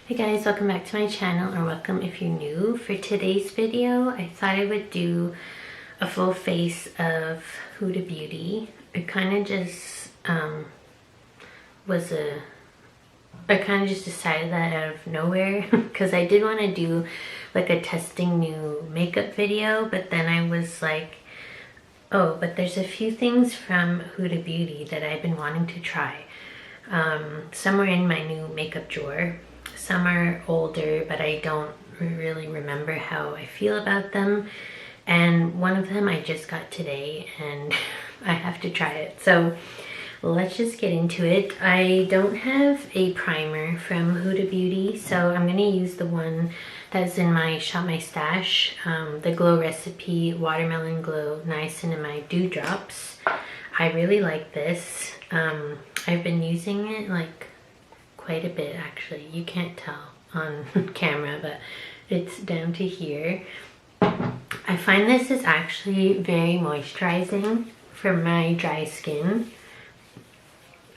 Hey guys, welcome back to my channel, or welcome if you're new. For today's video, I thought I would do a full face of Huda Beauty. It kind of just I kind of just decided that out of nowhere because I did want to do like a testing new makeup video, but then I was like, oh, but there's a few things from Huda Beauty that I've been wanting to try. Some are in my new makeup drawer. Some are older, but I don't really remember how I feel about them. And one of them I just got today and I have to try it. So let's just get into it. I don't have a primer from Huda Beauty, so I'm gonna use the one that's in my Shop My Stash, the Glow Recipe Watermelon Glow Niacinamide Dewdrops. I really like this. I've been using it like quite a bit actually. You can't tell on camera, but it's down to here. I find this is actually very moisturizing for my dry skin,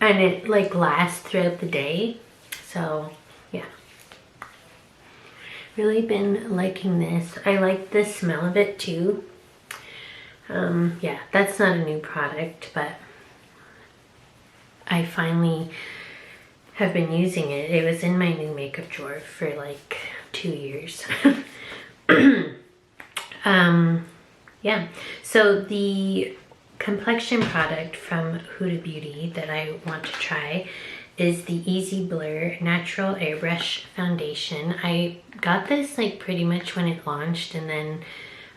and it like lasts throughout the day. So yeah, really been liking this. I like the smell of it too. Yeah, that's not a new product, but I finally have been using it. It was in my new makeup drawer for like 2 years. Yeah, so the complexion product from Huda Beauty that I want to try is the Easy Blur Natural Airbrush Foundation. I got this like pretty much when it launched, and then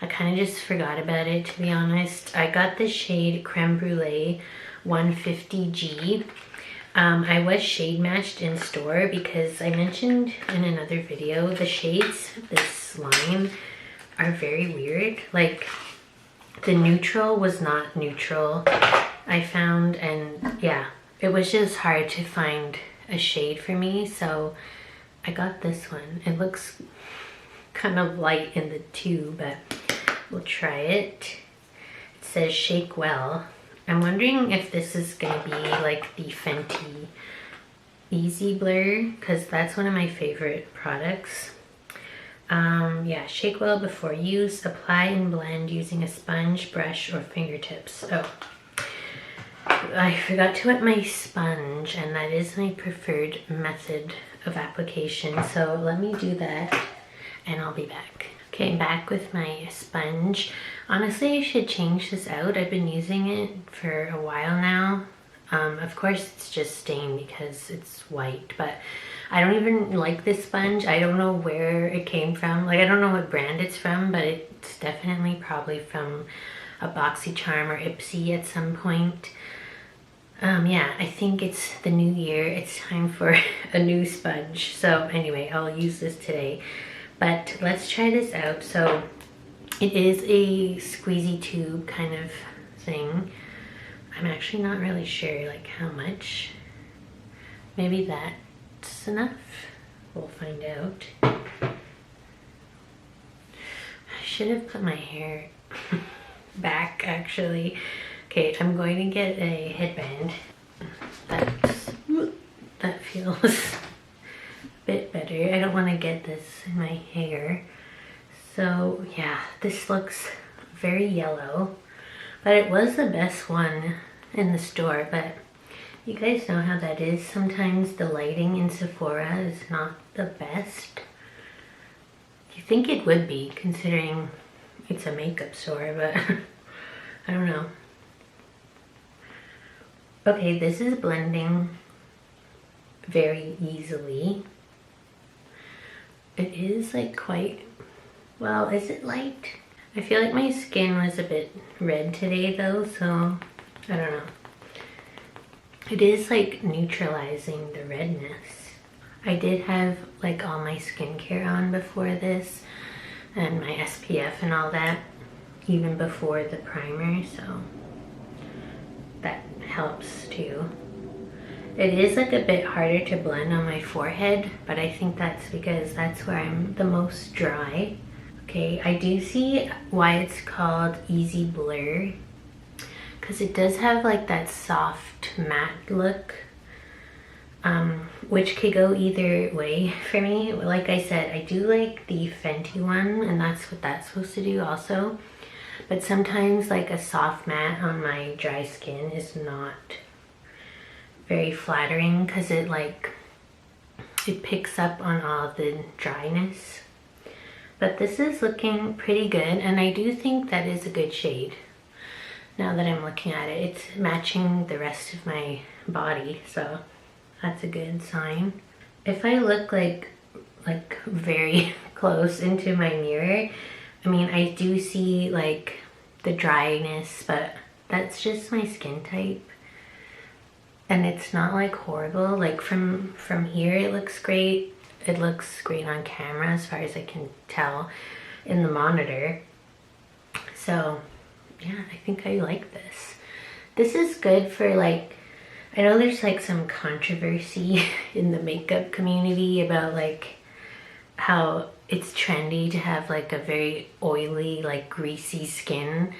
I kind of just forgot about it, to be honest. I got the shade Creme Brulee 150G. I was shade matched in store because I mentioned in another video the shades of this line are very weird. Like the neutral was not neutral, I found, and yeah, it was just hard to find a shade for me, so I got this one. It looks kind of light in the tube, but we'll try it. It says shake well. I'm wondering if this is gonna be like the Fenty Easy Blur, because that's one of my favorite products. Yeah, shake well before use. Apply and blend using a sponge, brush, or fingertips. Oh, I forgot to wet my sponge, and that is my preferred method of application. So let me do that, and I'll be back. Okay, I'm back with my sponge. Honestly, I should change this out. I've been using it for a while now. Of course, it's just stained because it's white, but I don't even like this sponge. I don't know where it came from. Like, I don't know what brand it's from, but it's definitely probably from a BoxyCharm or Ipsy at some point. Yeah, I think it's the new year. It's time for a new sponge. So anyway, I'll use this today. But let's try this out. So it is a squeezy tube kind of thing. I'm actually not really sure like how much. Maybe that's enough. We'll find out. I should have put my hair back actually. Okay, I'm going to get a headband. That feels bit better. I don't want to get this in my hair. So yeah, this looks very yellow, but it was the best one in the store. But you guys know how that is. Sometimes the lighting in Sephora is not the best. You think it would be, considering it's a makeup store, but I don't know. Okay, this is blending very easily. It is like quite, well, is it light? I feel like my skin was a bit red today though, so I don't know. It is like neutralizing the redness. I did have like all my skincare on before this, and my SPF and all that, even before the primer, so that helps too. It is like a bit harder to blend on my forehead, but I think that's because that's where I'm the most dry. Okay, I do see why it's called Easy Blur, because it does have like that soft matte look. which could go either way for me. Like I said, I do like the Fenty one, and that's what that's supposed to do also. But sometimes like a soft matte on my dry skin is not very flattering because it picks up on all the dryness. But this is looking pretty good, and I do think that is a good shade. Now that I'm looking at it, it's matching the rest of my body, so that's a good sign. If I look like very close into my mirror, I mean, I do see like the dryness, but that's just my skin type. And it's not like horrible. Like from here it looks great. It looks great on camera as far as I can tell in the monitor. So yeah, I think I like this. This is good for like, I know there's like some controversy in the makeup community about like how it's trendy to have like a very oily, like greasy skin.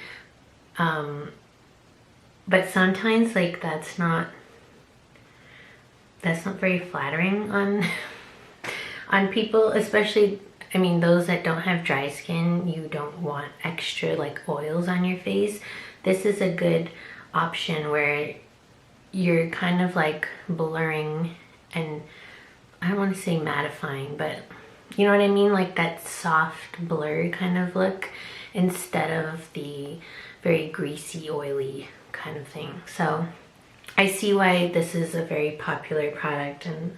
But sometimes like that's not very flattering on on people, especially, I mean, those that don't have dry skin. You don't want extra like oils on your face. This is a good option where you're kind of like blurring, and I don't want to say mattifying, but you know what I mean, like that soft blur kind of look instead of the very greasy, oily kind of thing. So I see why this is a very popular product, and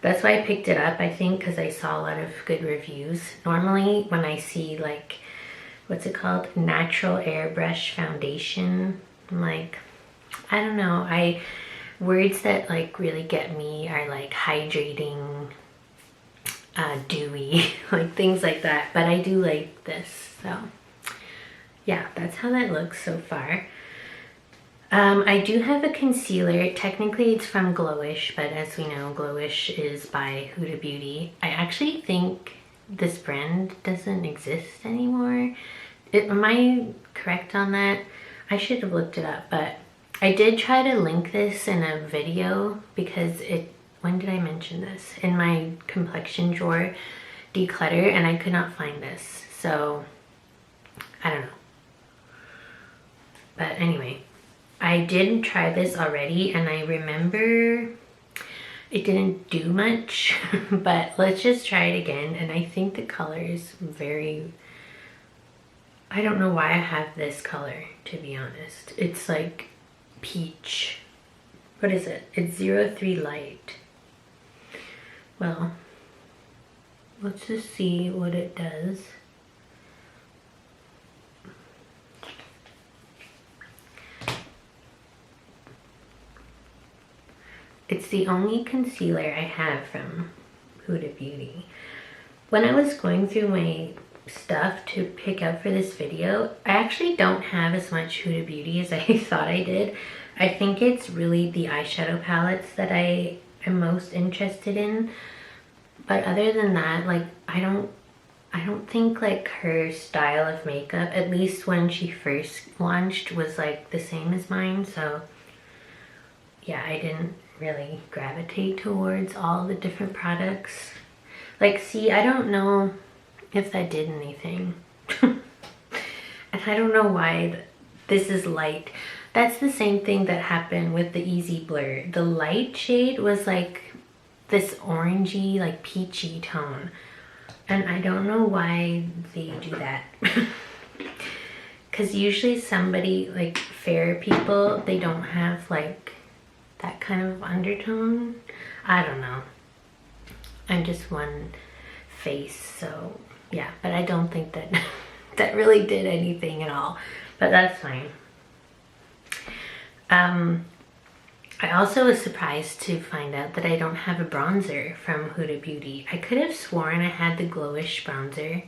that's why I picked it up, I think, because I saw a lot of good reviews. Normally when I see like, what's it called, natural airbrush foundation, I'm like, I don't know, words that like really get me are like hydrating, dewy, like things like that. But I do like this, so yeah, that's how that looks so far. I do have a concealer. Technically it's from Glowish, but as we know, Glowish is by Huda Beauty. I actually think this brand doesn't exist anymore. Am I correct on that? I should have looked it up, but I did try to link this in a video because when did I mention this? In my complexion drawer declutter, and I could not find this. So I don't know. But anyway, I did try this already, and I remember it didn't do much, but let's just try it again. And I think the color is very, I don't know why I have this color, to be honest. It's like peach. What is it? It's 03 Light. Well, let's just see what it does. It's the only concealer I have from Huda Beauty. When I was going through my stuff to pick up for this video, I actually don't have as much Huda Beauty as I thought I did. I think it's really the eyeshadow palettes that I am most interested in. But other than that, like, I don't think like her style of makeup, at least when she first launched, was like the same as mine. So yeah, I didn't really gravitate towards all the different products. Like, see, I don't know if that did anything. And I don't know why this is light. That's the same thing that happened with the Easy Blur. The light shade was like this orangey, like peachy tone. And I don't know why they do that. Because usually somebody, like fair people, they don't have like that kind of undertone. I don't know. I'm just one face, so yeah. But I don't think that that really did anything at all. But that's fine. I also was surprised to find out that I don't have a bronzer from Huda Beauty. I could have sworn I had the Glowish bronzer.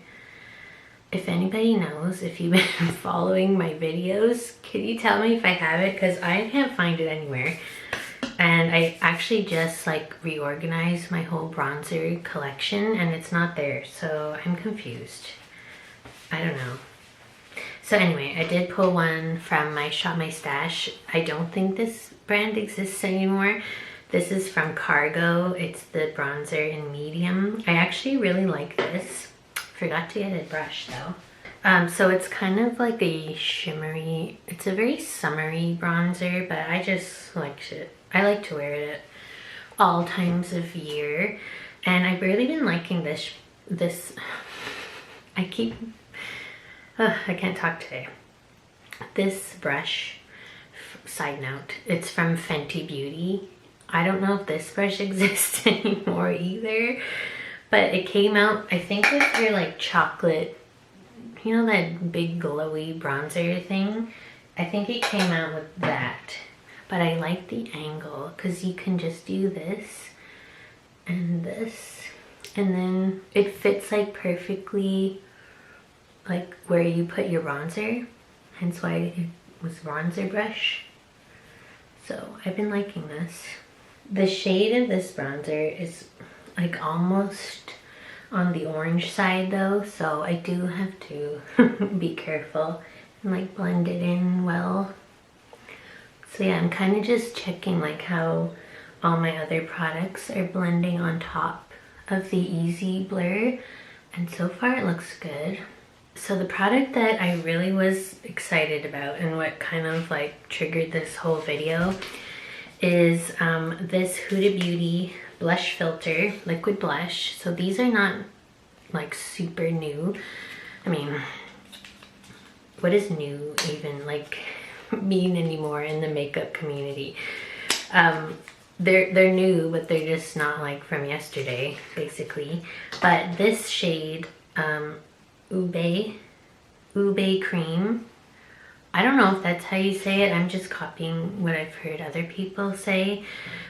If anybody knows, if you've been following my videos, can you tell me if I have it? Because I can't find it anywhere. And I actually just like reorganized my whole bronzer collection and it's not there. So I'm confused. I don't know. So anyway, I did pull one from my Shop My Stash. I don't think this brand exists anymore. This is from Cargo. It's the bronzer in medium. I actually really like this. Forgot to get a brush though. So it's kind of like a shimmery, it's a very summery bronzer, but I just like it. I like to wear it at all times of year. And I've really been liking this, I can't talk today. This brush, side note, it's from Fenty Beauty. I don't know if this brush exists anymore either, but it came out, I think with your like chocolate, you know, that big glowy bronzer thing? I think it came out with that. But I like the angle because you can just do this and this, and then it fits like perfectly like where you put your bronzer, hence why it was bronzer brush. So I've been liking this. The shade of this bronzer is like almost on the orange side though, so I do have to be careful and like blend it in well. So yeah, I'm kind of just checking like how all my other products are blending on top of the Easy Blur, and so far it looks good. So the product that I really was excited about and what kind of like triggered this whole video is this Huda Beauty blush filter, liquid blush. So these are not like super new. I mean, what is new even like mean anymore in the makeup community? They're new, but they're just not like from yesterday, basically. But this shade, Ube Cream, I don't know if that's how you say it. I'm just copying what I've heard other people say,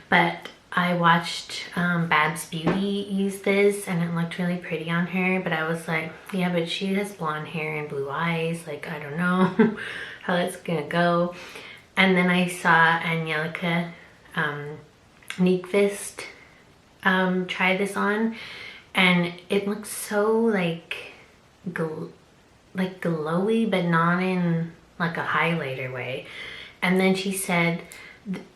but I watched Babs Beauty use this and it looked really pretty on her, but I was like, yeah, but she has blonde hair and blue eyes, like I don't know how that's gonna go. And then I saw Angelica Nyqvist try this on, and it looks so like glowy, but not in like a highlighter way. And then she said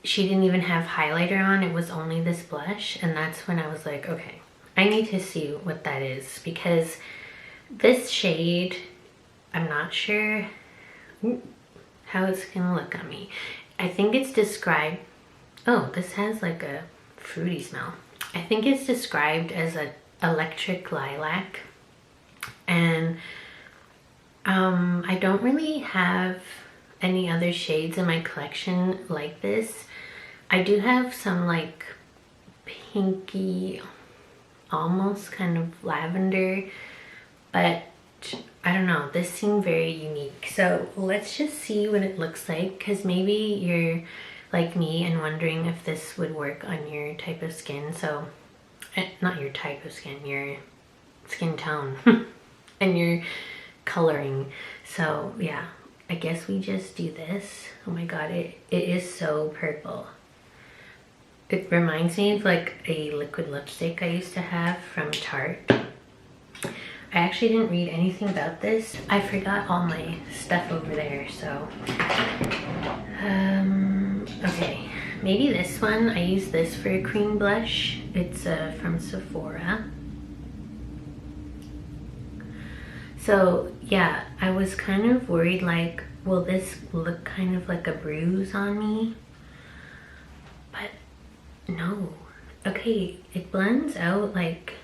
she didn't even have highlighter on, it was only this blush, and that's when I was like, okay, I need to see what that is, because this shade, I'm not sure how it's gonna look on me. I think it's described, oh, this has like a fruity smell. I think it's described as an electric lilac, and I don't really have any other shades in my collection like this. I do have some like pinky, almost kind of lavender, but I don't know, this seemed very unique. So let's just see what it looks like, because maybe you're like me and wondering if this would work on your type of skin. So not your type of skin, your skin tone and your coloring. So yeah, I guess we just do this. Oh my god, it is so purple. It reminds me of like a liquid lipstick I used to have from Tarte. I actually didn't read anything about this. I forgot all my stuff over there, so okay, maybe this one. I use this for a cream blush. It's from Sephora. So yeah, I was kind of worried like, will this look kind of like a bruise on me? But no. Okay, it blends out like,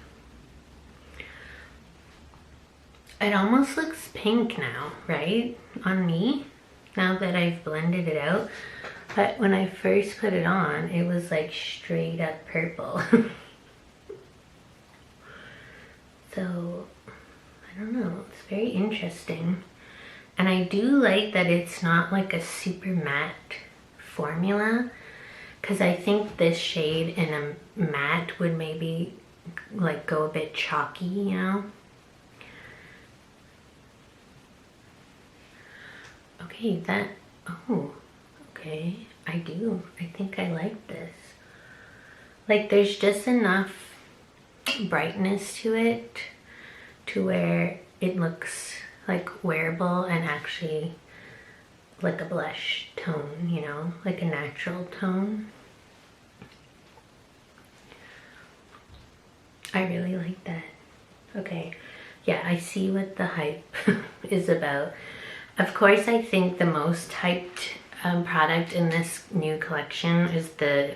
it almost looks pink now, right? On me, now that I've blended it out. But when I first put it on, it was like straight up purple. So I don't know, it's very interesting. And I do like that it's not like a super matte formula, because I think this shade in a matte would maybe like go a bit chalky, you know? Okay, that, oh, okay, I do. I think I like this. Like there's just enough brightness to it to where it looks like wearable and actually like a blush tone, you know, like a natural tone. I really like that. Okay, yeah, I see what the hype is about. Of course, I think the most hyped product in this new collection is the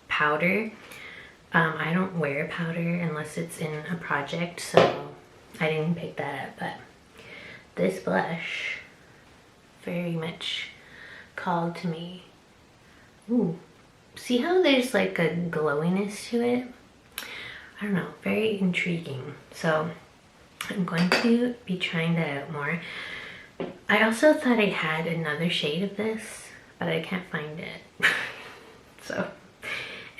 powder. I don't wear powder unless it's in a project, so I didn't pick that up, but this blush very much called to me. Ooh, see how there's like a glowiness to it? I don't know, very intriguing. So I'm going to be trying that out more. I also thought I had another shade of this, but I can't find it. So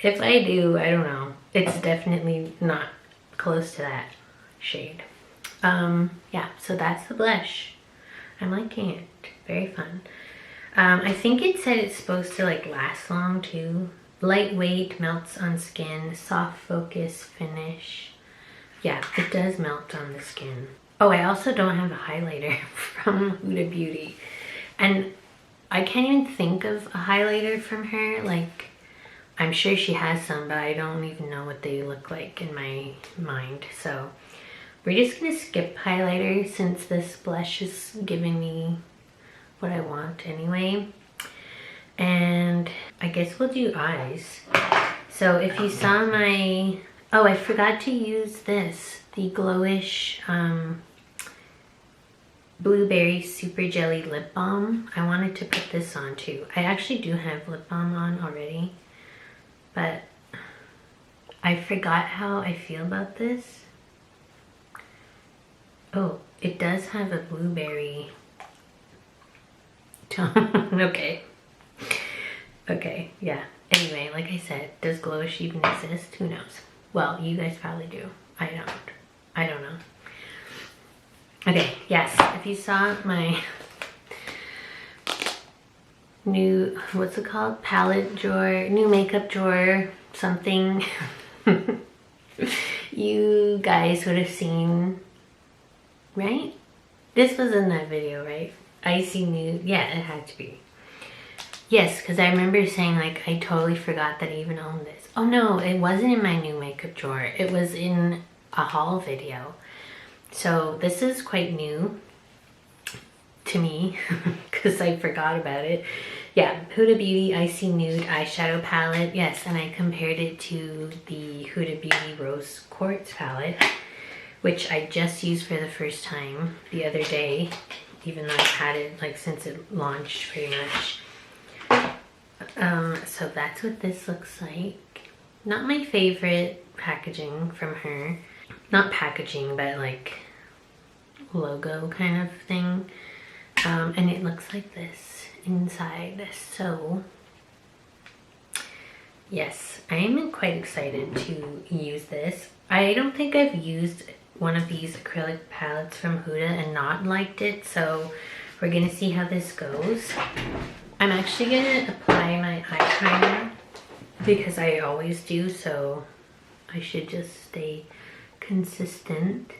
if I do, I don't know. It's definitely not close to that shade. Yeah, so that's the blush. I'm liking it. Very fun. I think it said it's supposed to like last long too. Lightweight, melts on skin, soft focus finish. Yeah, it does melt on the skin. Oh, I also don't have a highlighter from Huda Beauty. And I can't even think of a highlighter from her. Like, I'm sure she has some, but I don't even know what they look like in my mind. So we're just gonna skip highlighter since this blush is giving me what I want anyway. And I guess we'll do eyes. So if you saw my, oh, I forgot to use this, the Glowish Blueberry Super Jelly Lip Balm. I wanted to put this on too. I actually do have lip balm on already, but I forgot how I feel about this. Oh, it does have a blueberry tone. Okay, yeah. Anyway, like I said, does Glowish even exist? Who knows? Well, you guys probably do. I don't know. Okay, yes, if you saw my new, what's it called? Palette drawer, new makeup drawer, something. You guys would have seen, right? This was in that video, right? Icy Nude, yeah, it had to be. Yes, because I remember saying like, I totally forgot that I even owned this. Oh no, it wasn't in my new makeup drawer. It was in a haul video. So this is quite new to me because I forgot about it. Yeah, Huda Beauty Icy Nude eyeshadow palette. Yes, and I compared it to the Huda Beauty Rose Quartz palette, which I just used for the first time the other day, even though I've had it like since it launched pretty much. So that's what this looks like. Not my favorite packaging from her. Not packaging, but like logo kind of thing. And it looks like this inside. So yes, I am quite excited to use this. I don't think I've used one of these acrylic palettes from Huda and not liked it, so we're gonna see how this goes. I'm actually gonna apply my eye primer because I always do, so I should just stay consistent.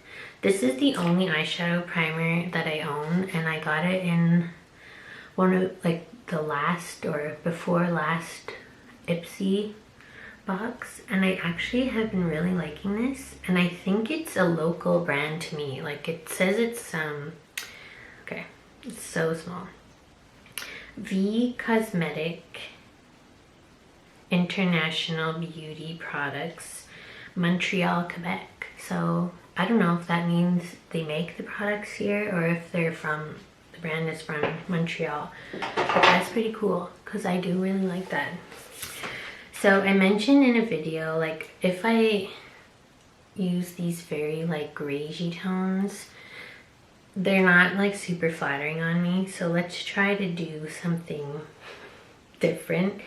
This is the only eyeshadow primer that I own, and I got it in one of like the last or before last Ipsy box, and I actually have been really liking this, and I think it's a local brand to me. Like it says it's okay, it's so small. V Cosmetic International Beauty Products, Montreal, Quebec. So I don't know if that means they make the products here or if they're from, the brand is from Montreal. But that's pretty cool because I do really like that. So I mentioned in a video, like if I use these very like greigey tones, they're not like super flattering on me. So let's try to do something different.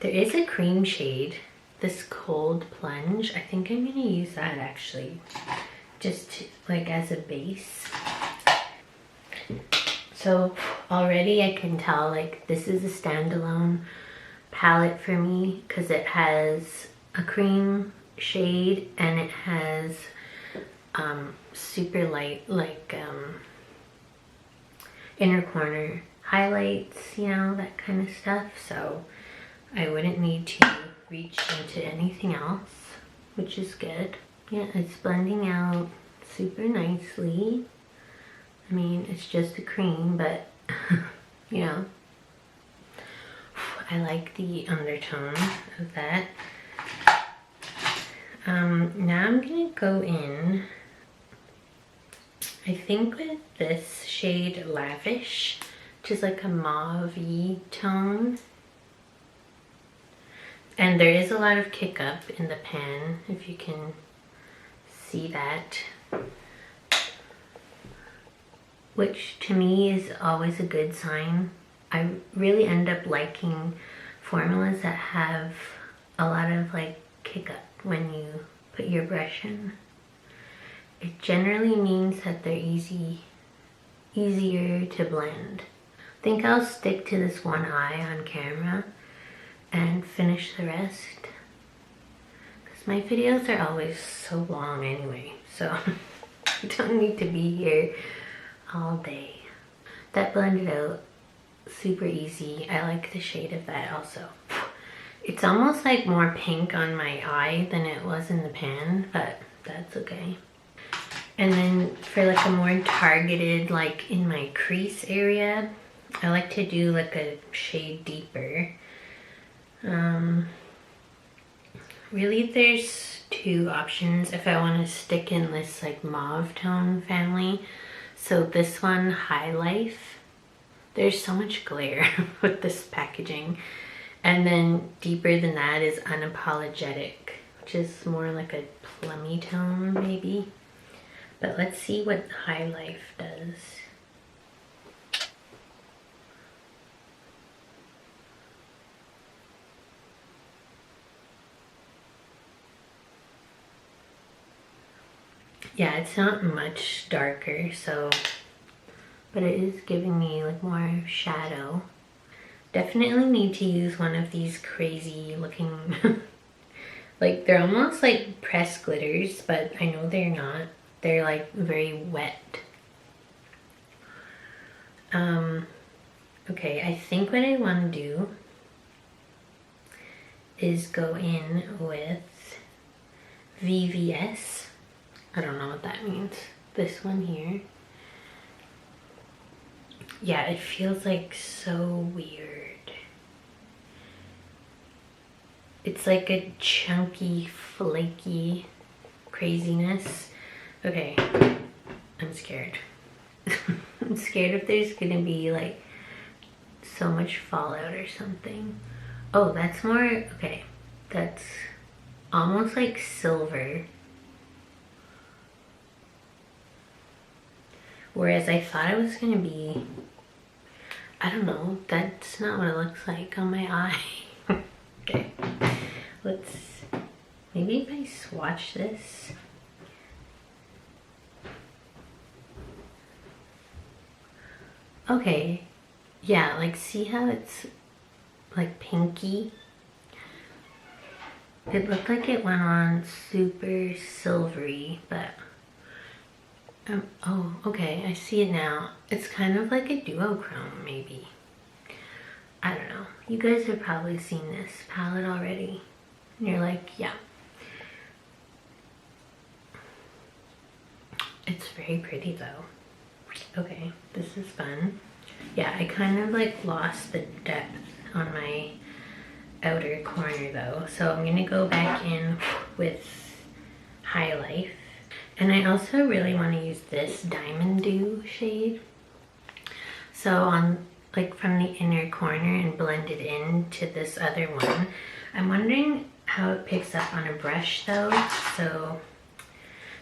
There is a cream shade, this Cold Plunge. I think I'm gonna use that actually, just like as a base. So already I can tell like this is a standalone palette for me because it has a cream shade and it has super light like inner corner highlights, you know, that kind of stuff. So I wouldn't need to reach into anything else, which is good. Yeah, it's blending out super nicely. I mean, it's just a cream, but you know, I like the undertone of that. Now I'm gonna go in, I think with this shade Lavish, which is like a mauve-y tone. And there is a lot of kick up in the pan, if you can see that. Which to me is always a good sign. I really end up liking formulas that have a lot of like kick up when you put your brush in. It generally means that they're easier to blend. I think I'll stick to this one eye on camera and finish the rest. Because my videos are always so long anyway, so I don't need to be here all day. That blended out super easy. I like the shade of that also. It's almost like more pink on my eye than it was in the pan, but that's okay. And then for like a more targeted, like in my crease area, I like to do like a shade deeper. Really there's two options if I want to stick in this like mauve tone family. So this one, High Life. There's so much glare with this packaging. And then deeper than that is Unapologetic, which is more like a plummy tone maybe. But let's see what High Life does. Yeah, it's not much darker, so, but it is giving me like more shadow. Definitely need to use one of these crazy looking, like they're almost like pressed glitters, but I know they're not. They're like very wet. Okay, I think what I want to do is go in with VVS. I don't know what that means. This one here. Yeah, it feels like so weird. It's like a chunky, flaky craziness. Okay, I'm scared. I'm scared if there's gonna be like so much fallout or something. Oh, that's more, okay. That's almost like silver. Whereas I thought it was gonna be, I don't know, that's not what it looks like on my eye. Okay, let's, maybe if I swatch this. Okay, yeah, like see how it's like pinky? It looked like it went on super silvery, but oh, okay, I see it now. It's kind of like a duochrome, maybe. I don't know. You guys have probably seen this palette already. And you're like, yeah. It's very pretty though. Okay, this is fun. Yeah, I kind of like lost the depth on my outer corner though. So I'm gonna go back in with High Life. And I also really want to use this Diamond Dew shade. So on like from the inner corner and blend it into this other one. I'm wondering how it picks up on a brush though. So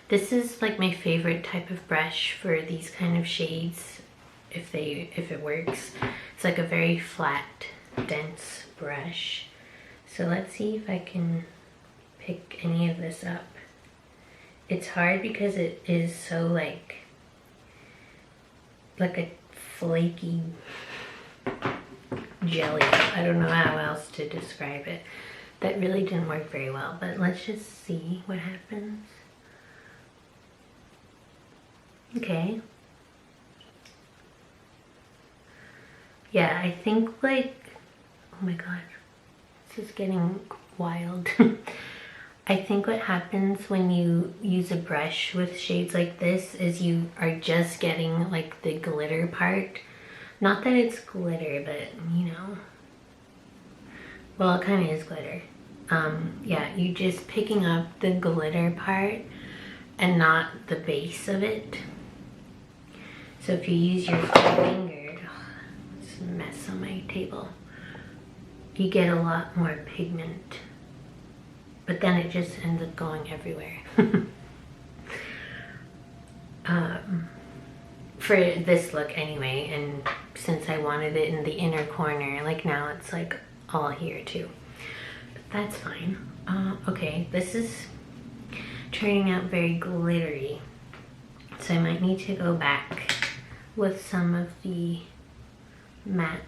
this is like my favorite type of brush for these kind of shades if it works. It's like a very flat, dense brush. So let's see if I can pick any of this up. It's hard because it is so like a flaky jelly. I don't know how else to describe it. That really didn't work very well, but let's just see what happens. Okay. Yeah, I think like, oh my god, this is getting wild. I think what happens when you use a brush with shades like this is you are just getting like the glitter part. Not that it's glitter, but you know, well, it kind of is glitter. Yeah, you're just picking up the glitter part and not the base of it. So if you use your finger, it's a mess on my table, you get a lot more pigment, but then it just ends up going everywhere. For this look anyway, and since I wanted it in the inner corner, like now it's like all here too. But that's fine. Okay, this is turning out very glittery, so I might need to go back with some of the matte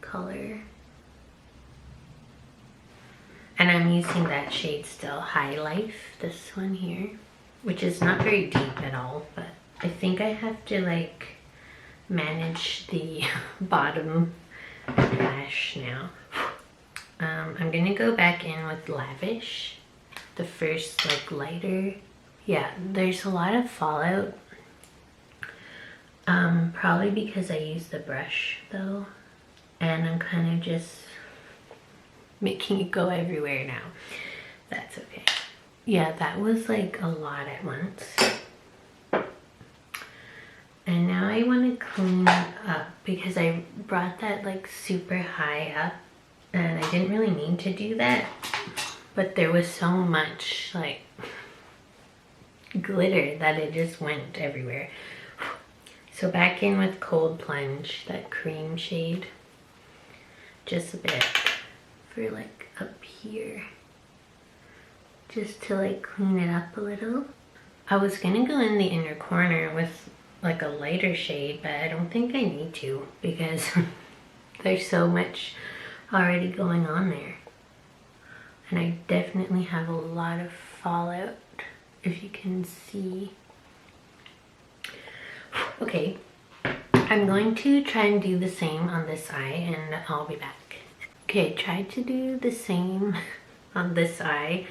color. And I'm using that shade still, High Life, this one here, which is not very deep at all, but I think I have to like manage the bottom lash now. I'm gonna go back in with Lavish, the first like lighter. Yeah, there's a lot of fallout. Probably because I used the brush though, and I'm kind of just making it go everywhere now. That's okay. Yeah, that was like a lot at once. And now I want to clean up because I brought that like super high up, and I didn't really mean to do that, but there was so much like glitter that it just went everywhere. So back in with Cold Plunge, that cream shade, just a bit for like up here, just to like clean it up a little. I was gonna go in the inner corner with like a lighter shade, but I don't think I need to because there's so much already going on there. And I definitely have a lot of fallout, if you can see. Okay, I'm going to try and do the same on this eye and I'll be back. Okay, tried to do the same on this eye.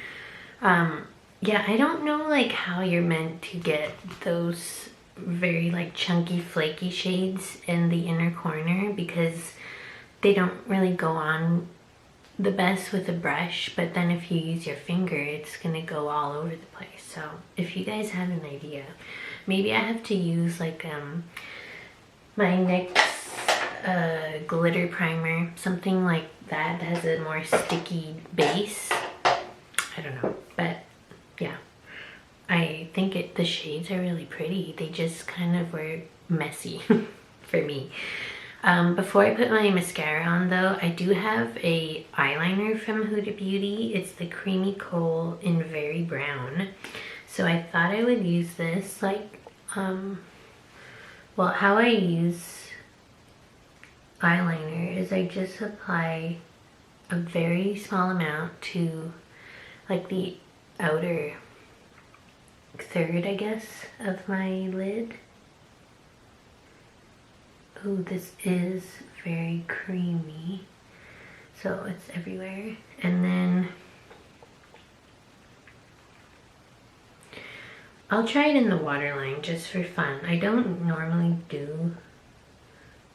Yeah, I don't know like how you're meant to get those very like chunky flaky shades in the inner corner because they don't really go on the best with a brush, but then if you use your finger it's gonna go all over the place. So if you guys have an idea, maybe I have to use like my NYX glitter primer, something like that has a more sticky base. I don't know, but yeah, I think the shades are really pretty. They just kind of were messy for me. Before I put my mascara on though, I do have a eyeliner from Huda Beauty. It's the Creamy Coal in Very Brown. So I thought I would use this like, well, how I use eyeliner is I just apply a very small amount to like the outer third, I guess, of my lid. Oh, this is very creamy, so it's everywhere. And then I'll try it in the waterline just for fun. I don't normally do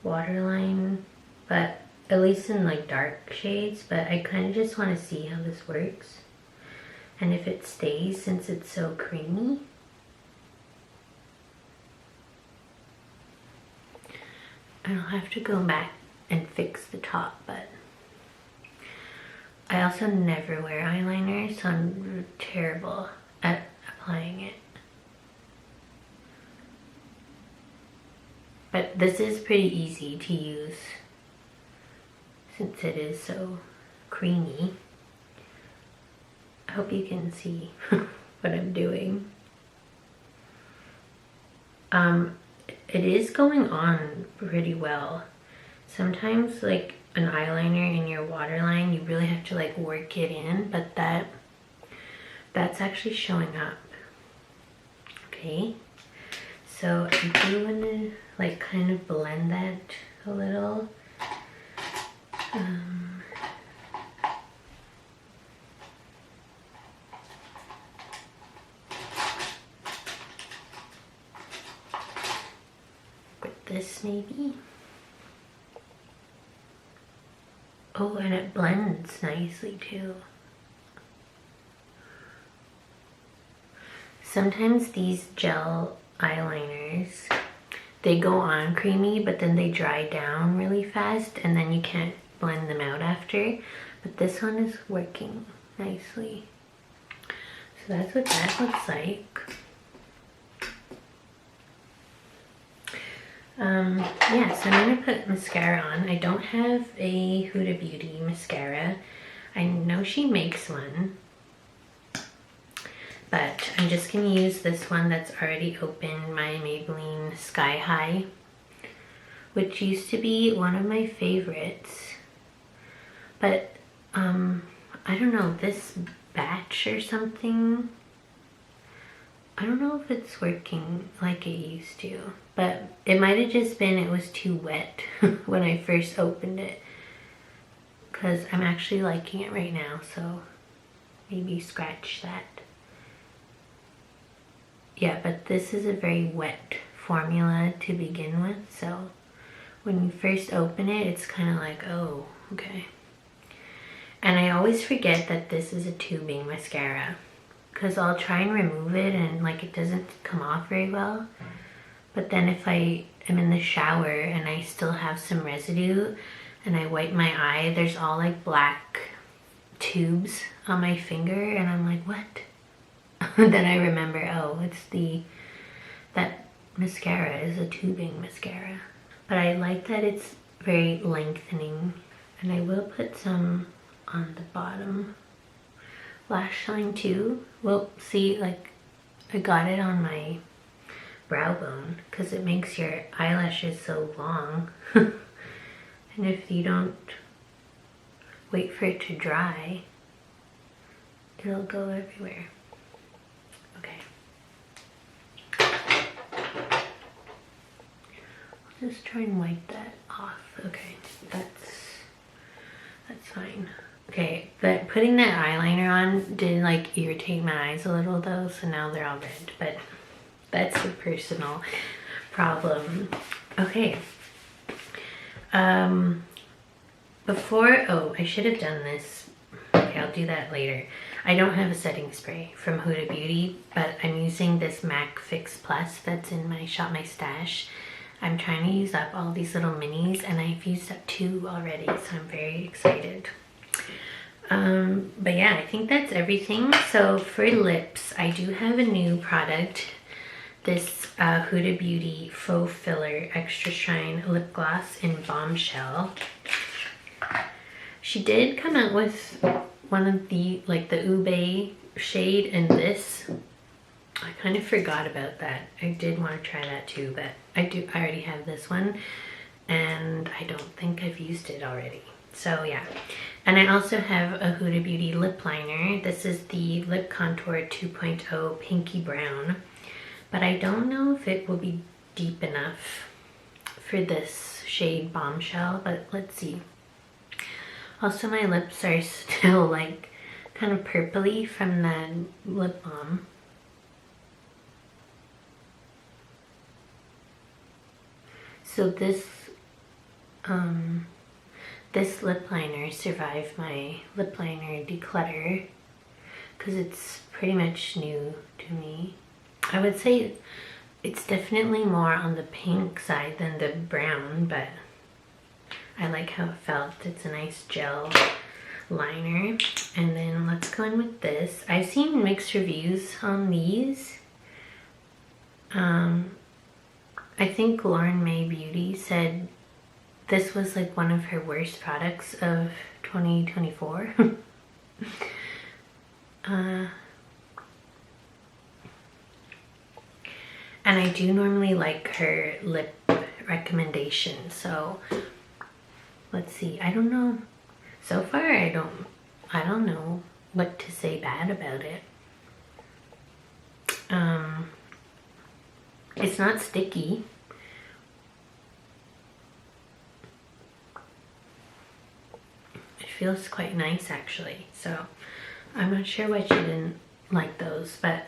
waterline, but at least in like dark shades, but I kind of just want to see how this works and if it stays since it's so creamy. I'll have to go back and fix the top, but I also never wear eyeliner, so I'm terrible at applying it. But this is pretty easy to use since it is so creamy. I hope you can see what I'm doing. It is going on pretty well. Sometimes like an eyeliner in your waterline, you really have to like work it in, but that's actually showing up. Okay, so I do want to like kind of blend that a little. this maybe. Oh, and it blends nicely too. Sometimes these gel eyeliners, they go on creamy, but then they dry down really fast and then you can't blend them out after. But this one is working nicely. So that's what that looks like. Yeah, so I'm gonna put mascara on. I don't have a Huda Beauty mascara. I know she makes one, but I'm just gonna use this one that's already open, my Maybelline Sky High, which used to be one of my favorites. But I don't know, this batch or something, I don't know if it's working like it used to, but it might have just been it was too wet when I first opened it, because I'm actually liking it right now, so maybe scratch that. Yeah, but this is a very wet formula to begin with, so when you first open it, it's kind of like, oh, okay. And I always forget that this is a tubing mascara, because I'll try and remove it and like it doesn't come off very well. But then if I am in the shower and I still have some residue and I wipe my eye, there's all like black tubes on my finger and I'm like, what? Then I remember, oh, it's that mascara is a tubing mascara. But I like that it's very lengthening, and I will put some on the bottom lash line too. Well, see, like I got it on my brow bone because it makes your eyelashes so long. And if you don't wait for it to dry, it'll go everywhere. Okay. I'll just try and wipe that off. Okay, that's fine. Okay, but putting that eyeliner on did like irritate my eyes a little though, so now they're all red, but that's a personal problem. Okay. Oh, I should have done this. Okay, I'll do that later. I don't have a setting spray from Huda Beauty, but I'm using this MAC Fix Plus that's in my Shop My Stash. I'm trying to use up all these little minis, and I've used up 2 already, so I'm very excited. But yeah, I think that's everything. So for lips, I do have a new product. This Huda Beauty Faux Filler Extra Shine Lip Gloss in Bombshell. She did come out with one of the, like the Ube shade and this. I kind of forgot about that. I did want to try that too, but I already have this one and I don't think I've used it already. So yeah. And I also have a Huda Beauty lip liner. This is the Lip Contour 2.0 Pinky Brown. But I don't know if it will be deep enough for this shade Bombshell, but let's see. Also, my lips are still like kind of purpley from the lip balm. So this lip liner survived my lip liner declutter because it's pretty much new to me. I would say it's definitely more on the pink side than the brown, but I like how it felt. It's a nice gel liner. And then let's go in with this. I've seen mixed reviews on these. I think Lauren May Beauty said this was like one of her worst products of 2024. And I do normally like her lip recommendations, so let's see. I don't know. So far, I don't know what to say bad about it. It's not sticky. It feels quite nice actually. So I'm not sure why she didn't like those, but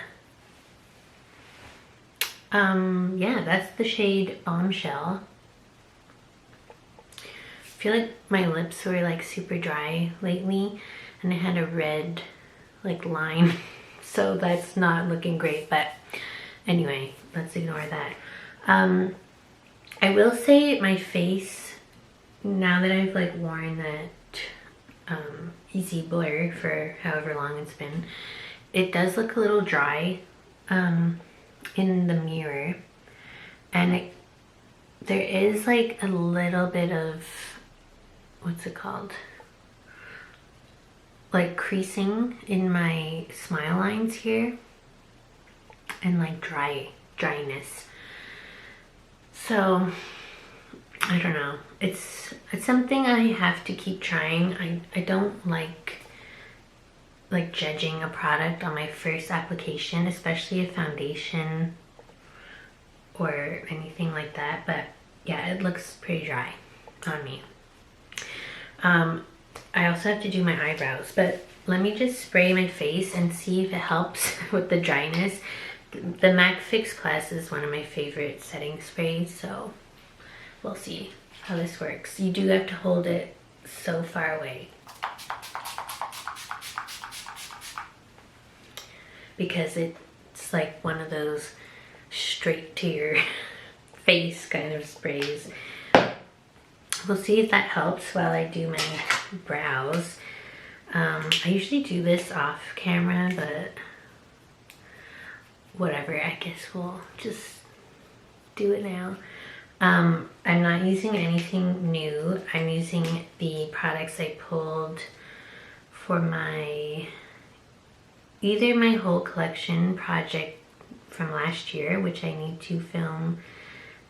yeah, that's the shade Bombshell. feel like my lips were like super dry lately and I had a red like line. So that's not looking great, but anyway, let's ignore that. I will say my face, now that I've like worn that Easy Blur for however long it's been, it does look a little dry in the mirror, and there is like a little bit of, what's it called, like creasing in my smile lines here, and like dryness. So I don't know, it's something I have to keep trying. I don't like judging a product on my first application, especially a foundation or anything like that, but yeah, it looks pretty dry on me. I also have to do my eyebrows, but let me just spray my face and see if it helps with the dryness. The MAC Fix Class is one of my favorite setting sprays, so we'll see how this works. You do have to hold it so far away because it's like one of those straight to your face kind of sprays. We'll see if that helps while I do my brows. I usually do this off camera, but whatever, I guess we'll just do it now. I'm not using anything new. I'm using the products I pulled for either my whole collection project from last year, which I need to film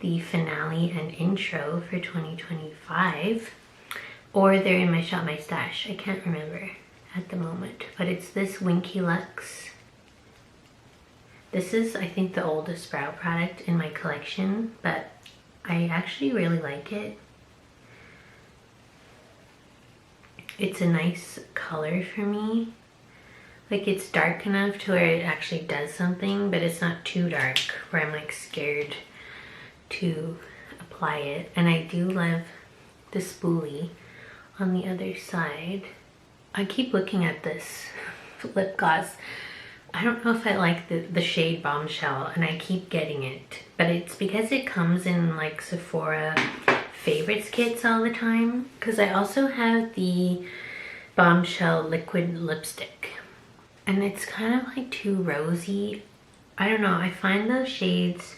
the finale and intro for 2025, or they're in my Shop My Stash. I can't remember at the moment, but it's this Winky Lux. This is, I think, the oldest brow product in my collection, but I actually really like it. It's a nice color for me. Like, it's dark enough to where it actually does something, but it's not too dark where I'm like scared to apply it. And I do love the spoolie on the other side. I keep looking at this lip gloss. I don't know if I like the shade Bombshell, and I keep getting it, but it's because it comes in like Sephora favorites kits all the time, because I also have the Bombshell liquid lipstick, and it's kind of like too rosy. I don't know, I find those shades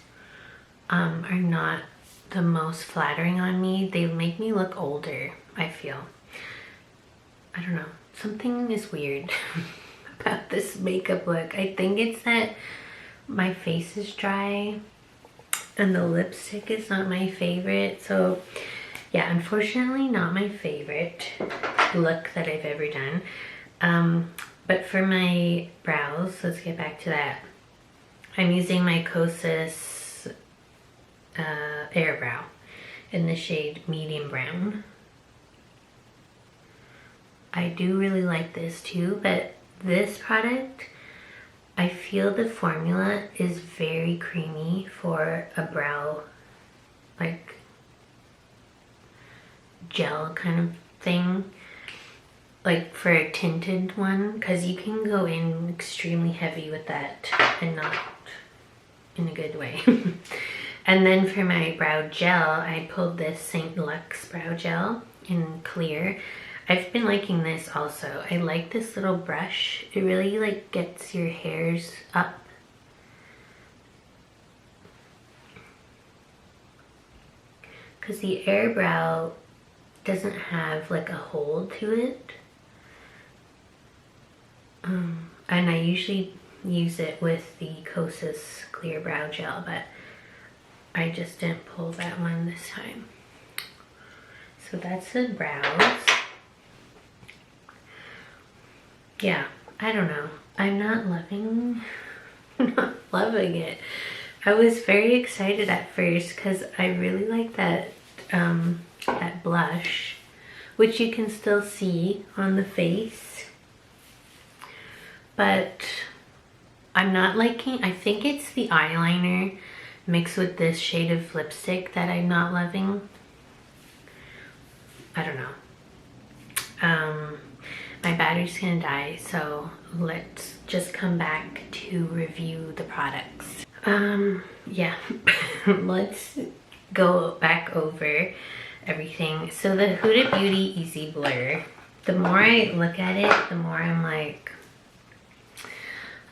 are not the most flattering on me. They make me look older, I feel. I don't know, something is weird about this makeup look. I think it's that my face is dry and the lipstick is not my favorite. So yeah, unfortunately not my favorite look that I've ever done. But for my brows, let's get back to that. I'm using my Kosas Air Brow in the shade Medium Brown. I do really like this too, but this product, I feel the formula is very creamy for a brow, like gel kind of thing, like for a tinted one, because you can go in extremely heavy with that and not in a good way. And then for my brow gel, I pulled this St. Luxe brow gel in clear. I've been liking this also. I like this little brush. It really like gets your hairs up. Because the Air Brow doesn't have like a hold to it. And I usually use it with the Kosas Clear Brow Gel, but I just didn't pull that one this time. So that's the brows. Yeah, I don't know. I'm not loving it. I was very excited at first because I really like that that blush, which you can still see on the face. But I'm not liking, I think it's the eyeliner mixed with this shade of lipstick that I'm not loving. I don't know. My battery's gonna die, so let's just come back to review the products. Yeah, let's go back over everything. So the Huda Beauty Easy Blur, the more I look at it, the more I'm like,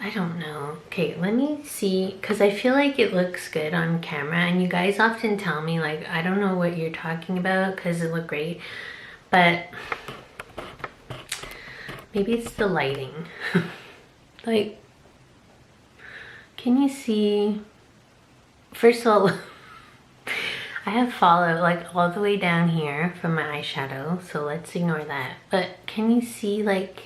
I don't know. Okay, let me see, because I feel like it looks good on camera, and you guys often tell me like, I don't know what you're talking about because it looked great, but maybe it's the lighting. Like, can you see? First of all, I have fallout like all the way down here from my eyeshadow, so let's ignore that. But can you see like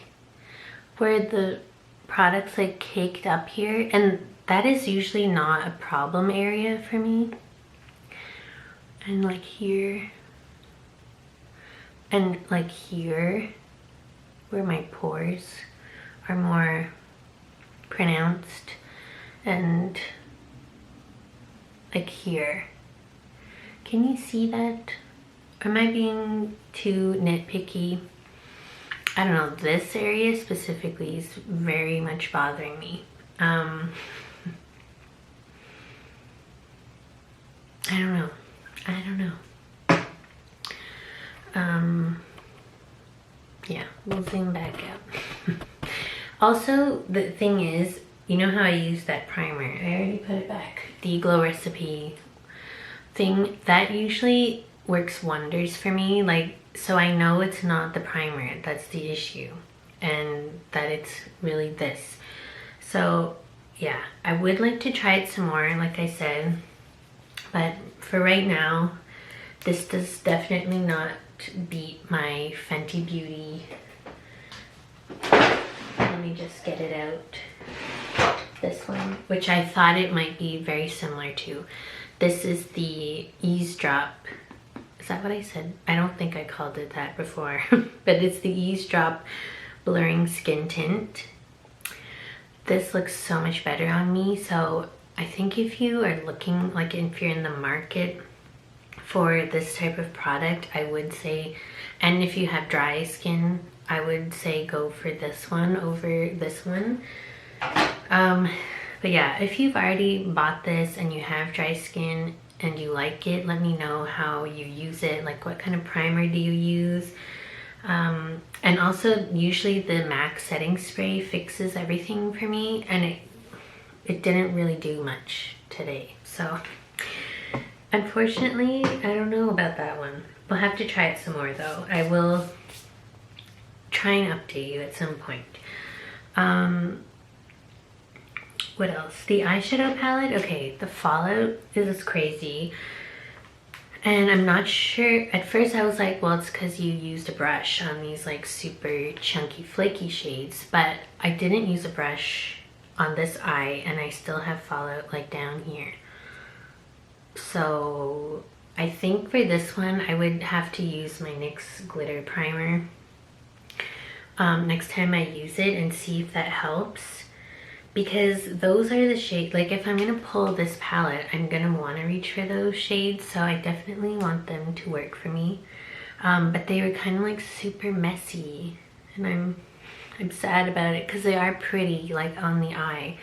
where the product's like caked up here? And that is usually not a problem area for me. And like here, and like here, where my pores are more pronounced, and like here. Can you see that? Am I being too nitpicky? I don't know, this area specifically is very much bothering me. I don't know. Yeah, we'll zoom back out. Also, the thing is, you know how I use that primer? I already put it back. The Glow Recipe thing, that usually works wonders for me. Like, so I know it's not the primer that's the issue, and that it's really this. So yeah, I would like to try it some more, like I said, but for right now, this does definitely not beat my Fenty Beauty. Let me just get it out. This one, which I thought it might be very similar to. This is the Eavesdrop. Is that what I said? I don't think I called it that before, but it's the Eavesdrop Blurring Skin Tint. This looks so much better on me, so I think if you are looking, like if you're in the market for this type of product, I would say, and if you have dry skin, I would say go for this one over this one. But yeah, if you've already bought this and you have dry skin and you like it, let me know how you use it, like what kind of primer do you use. And also, usually the MAC setting spray fixes everything for me, and it didn't really do much today. So unfortunately, I don't know about that one. We'll have to try it some more though. I will try and update you at some point. What else? The eyeshadow palette. Okay, the fallout is crazy. And I'm not sure, at first I was like, well, it's because you used a brush on these like super chunky flaky shades, but I didn't use a brush on this eye, and I still have fallout like down here. So I think for this one, I would have to use my NYX glitter primer next time I use it, and see if that helps. Because those are the shades, like if I'm gonna pull this palette, I'm gonna wanna reach for those shades, so I definitely want them to work for me. But they were kind of like super messy, and I'm sad about it because they are pretty like on the eye.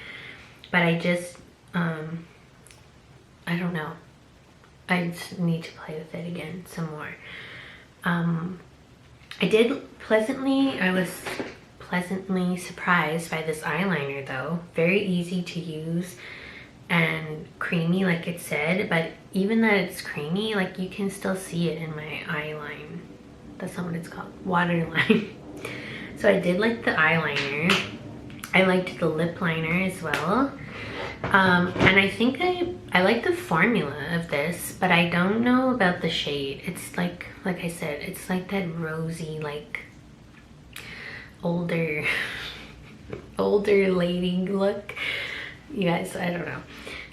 But I just, I don't know. I just need to play with it again some more. I was pleasantly surprised by this eyeliner though. Very easy to use and creamy like it said, but even that it's creamy, like you can still see it in my eye line. That's not what it's called, waterline. So I did like the eyeliner. I liked the lip liner as well. And I think I like the formula of this, but I don't know about the shade. It's like I said, it's like that rosy, like older lady look. You guys, I don't know.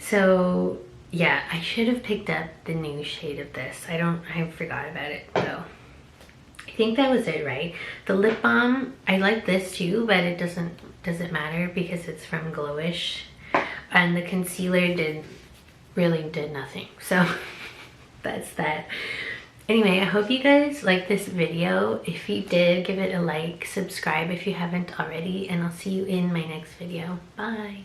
So yeah, I should have picked up the new shade of this. I forgot about it though. I think that was it, right? The lip balm, I like this too, but it doesn't matter because it's from Glowish. And the concealer really did nothing. So that's that. Anyway, I hope you guys like this video. If you did, give it a like, subscribe if you haven't already, and I'll see you in my next video. Bye.